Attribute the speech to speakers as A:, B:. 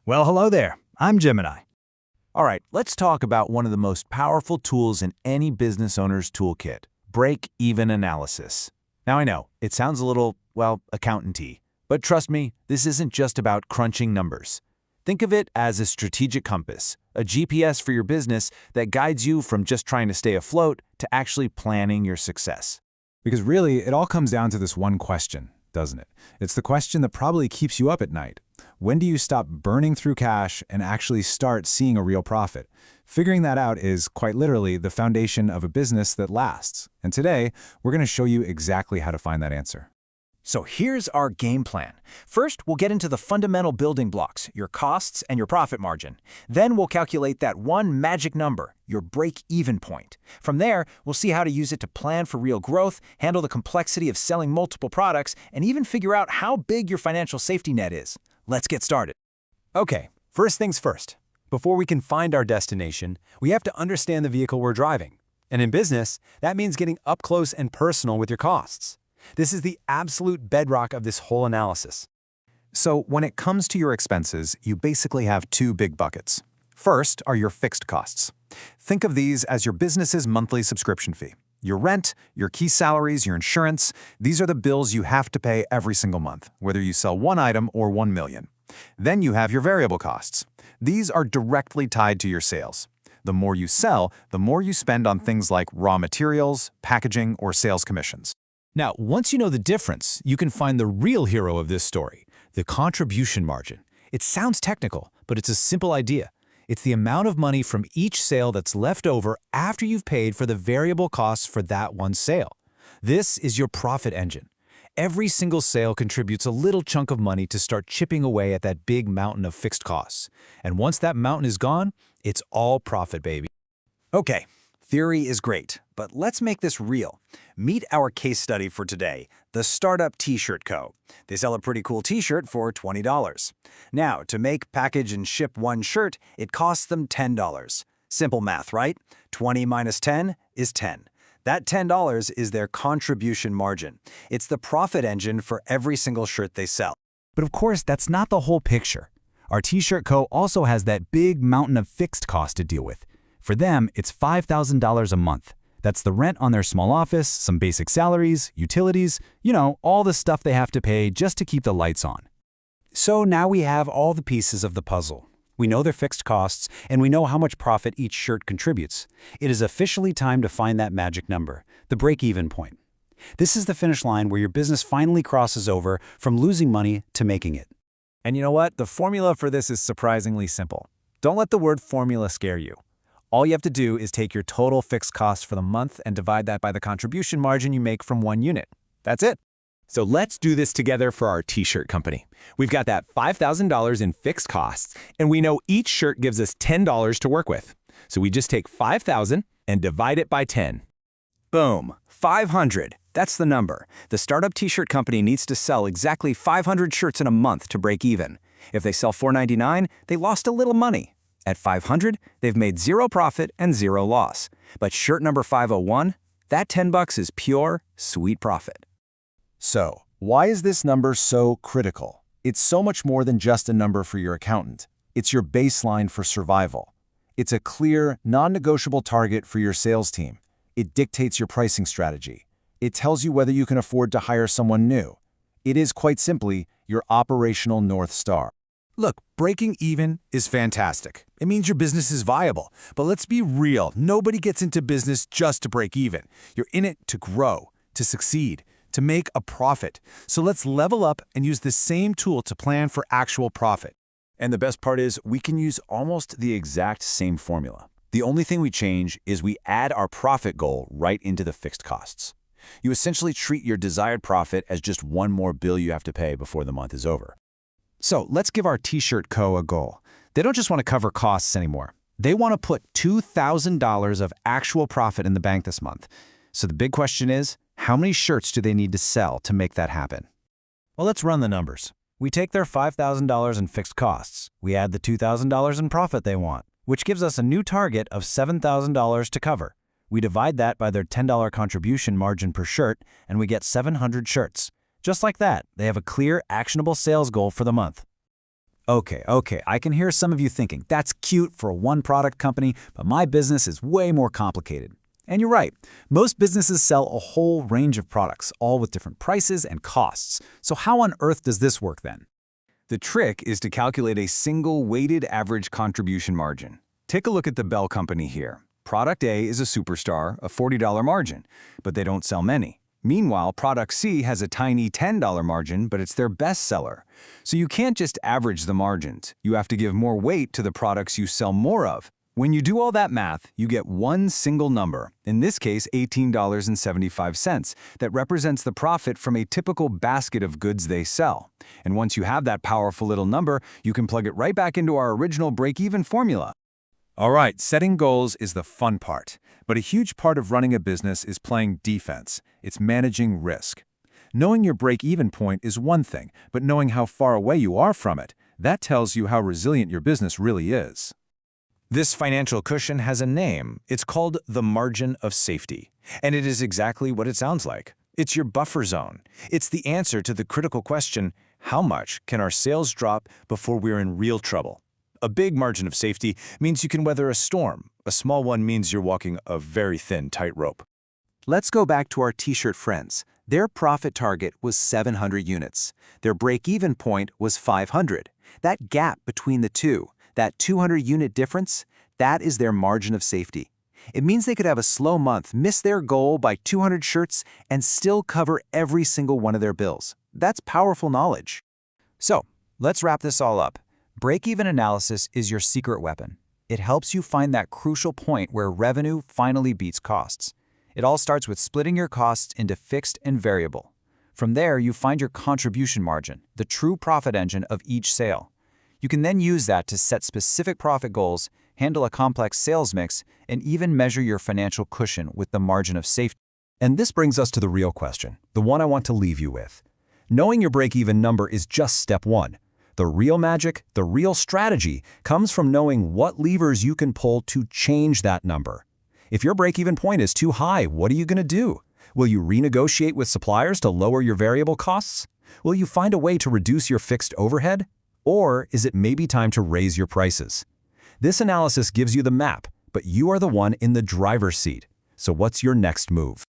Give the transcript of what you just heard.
A: Well, hello there. I'm Gemini.
B: All right, let's talk about one of the most powerful tools in any business owner's toolkit, break-even analysis. Now I know, it sounds a little, well, accountant-y, but trust me, this isn't just about crunching numbers. Think of it as a strategic compass, a GPS for your business that guides you from just trying to stay afloat to actually planning your success.
C: Because really, it all comes down to this one question, doesn't it? It's the question that probably keeps you up at night. When do you stop burning through cash and actually start seeing a real profit? Figuring that out is, quite literally, the foundation of a business that lasts. And today, we're going to show you exactly how to find that answer.
A: So here's our game plan. First, we'll get into the fundamental building blocks, your costs and your profit margin. Then we'll calculate that one magic number, your break-even point. From there, we'll see how to use it to plan for real growth, handle the complexity of selling multiple products, and even figure out how big your financial safety net is. Let's get started.
D: Okay, first things first. Before we can find our destination, we have to understand the vehicle we're driving. And in business, that means getting up close and personal with your costs. This is the absolute bedrock of this whole analysis.
C: So when it comes to your expenses, you basically have two big buckets. First are your fixed costs. Think of these as your business's monthly subscription fee. Your rent, your key salaries, your insurance, these are the bills you have to pay every single month, whether you sell one item or 1 million. Then you have your variable costs. These are directly tied to your sales. The more you sell, the more you spend on things like raw materials, packaging, or sales commissions.
D: Now, once you know the difference, you can find the real hero of this story, the contribution margin. It sounds technical, but it's a simple idea. It's the amount of money from each sale that's left over after you've paid for the variable costs for that one sale. This is your profit engine. Every single sale contributes a little chunk of money to start chipping away at that big mountain of fixed costs. And once that mountain is gone, it's all profit, baby.
A: Okay, theory is great, but let's make this real. Meet our case study for today, the Startup T-Shirt Co. They sell a pretty cool t-shirt for $20. Now, to make, package, and ship one shirt, it costs them $10. Simple math, right? 20 minus 10 is 10. That $10 is their contribution margin. It's the profit engine for every single shirt they sell.
D: But of course, that's not the whole picture. Our T-Shirt Co. also has that big mountain of fixed costs to deal with. For them, it's $5,000 a month. That's the rent on their small office, some basic salaries, utilities, all the stuff they have to pay just to keep the lights on. So now we have all the pieces of the puzzle. We know their fixed costs, and we know how much profit each shirt contributes. It is officially time to find that magic number, the break-even point. This is the finish line where your business finally crosses over from losing money to making it.
B: And you know what? The formula for this is surprisingly simple. Don't let the word formula scare you. All you have to do is take your total fixed cost for the month and divide that by the contribution margin you make from one unit. That's it.
E: So let's do this together for our t-shirt company. We've got that $5,000 in fixed costs, and we know each shirt gives us $10 to work with. So we just take $5,000 and divide it by 10.
A: Boom, 500. That's the number. The Startup T-Shirt Company needs to sell exactly 500 shirts in a month to break even. If they sell $4.99, they lost a little money. At 500, they've made zero profit and zero loss. But shirt number 501, that $10 is pure, sweet profit.
C: So, why is this number so critical? It's so much more than just a number for your accountant. It's your baseline for survival. It's a clear, non-negotiable target for your sales team. It dictates your pricing strategy. It tells you whether you can afford to hire someone new. It is, quite simply, your operational North Star.
B: Look, breaking even is fantastic. It means your business is viable. But let's be real, nobody gets into business just to break even. You're in it to grow, to succeed, to make a profit. So let's level up and use the same tool to plan for actual profit.
F: And the best part is we can use almost the exact same formula. The only thing we change is we add our profit goal right into the fixed costs. You essentially treat your desired profit as just one more bill you have to pay before the month is over.
D: So let's give our T-Shirt Co. a goal. They don't just want to cover costs anymore. They want to put $2,000 of actual profit in the bank this month. So the big question is, how many shirts do they need to sell to make that happen?
A: Well, let's run the numbers. We take their $5,000 in fixed costs. We add the $2,000 in profit they want, which gives us a new target of $7,000 to cover. We divide that by their $10 contribution margin per shirt, and we get 700 shirts. Just like that, they have a clear, actionable sales goal for the month.
D: Okay, I can hear some of you thinking, that's cute for a one-product company, but my business is way more complicated. And you're right. Most businesses sell a whole range of products, all with different prices and costs. So how on earth does this work then?
A: The trick is to calculate a single weighted average contribution margin. Take a look at the Bell Company here. Product A is a superstar, a $40 margin, but they don't sell many. Meanwhile, Product C has a tiny $10 margin, but it's their best seller. So you can't just average the margins. You have to give more weight to the products you sell more of. When you do all that math, you get one single number, in this case $18.75, that represents the profit from a typical basket of goods they sell. And once you have that powerful little number, you can plug it right back into our original break-even formula.
C: All right, setting goals is the fun part, but a huge part of running a business is playing defense. It's managing risk. Knowing your break-even point is one thing, but knowing how far away you are from it, that tells you how resilient your business really is.
B: This financial cushion has a name. It's called the margin of safety. And it is exactly what it sounds like. It's your buffer zone. It's the answer to the critical question, how much can our sales drop before we're in real trouble? A big margin of safety means you can weather a storm. A small one means you're walking a very thin tightrope.
E: Let's go back to our t-shirt friends. Their profit target was 700 units. Their break-even point was 500. That gap between the two, that 200-unit difference, that is their margin of safety. It means they could have a slow month, miss their goal by 200 shirts, and still cover every single one of their bills. That's powerful knowledge.
D: So, let's wrap this all up. Break-even analysis is your secret weapon. It helps you find that crucial point where revenue finally beats costs. It all starts with splitting your costs into fixed and variable. From there, you find your contribution margin, the true profit engine of each sale. You can then use that to set specific profit goals, handle a complex sales mix, and even measure your financial cushion with the margin of safety.
C: And this brings us to the real question, the one I want to leave you with. Knowing your break-even number is just step one. The real magic, the real strategy, comes from knowing what levers you can pull to change that number. If your break-even point is too high, what are you going to do? Will you renegotiate with suppliers to lower your variable costs? Will you find a way to reduce your fixed overhead? Or is it maybe time to raise your prices? This analysis gives you the map, but you are the one in the driver's seat. So what's your next move?